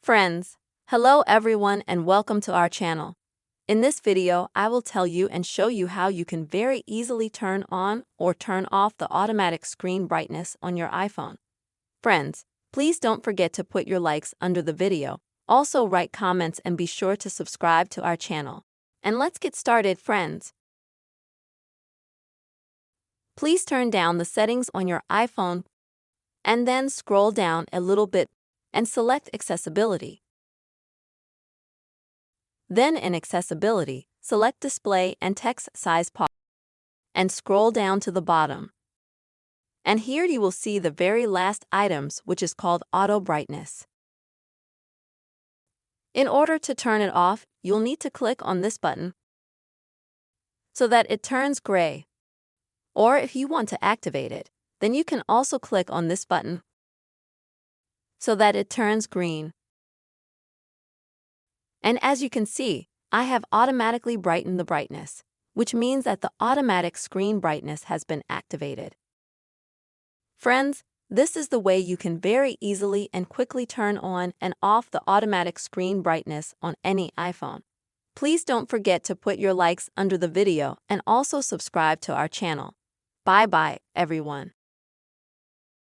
Friends, hello everyone and welcome to our channel. In this video, I will tell you and show you how you can very easily turn on or turn off the automatic screen brightness on your iPhone. Friends, please don't forget to put your likes under the video. Also write comments and be sure to subscribe to our channel. And let's get started, friends. Please turn down the settings on your iPhone and then scroll down a little bit and select Accessibility. Then in Accessibility, select Display and Text Size Pause and scroll down to the bottom. And here you will see the very last items, which is called Auto Brightness. In order to turn it off, you'll need to click on this button so that it turns gray. Or if you want to activate it, then you can also click on this button so that it turns green. And as you can see, I have automatically brightened the brightness, which means that the automatic screen brightness has been activated. Friends, this is the way you can very easily and quickly turn on and off the automatic screen brightness on any iPhone. Please don't forget to put your likes under the video and also subscribe to our channel. Bye-bye, everyone.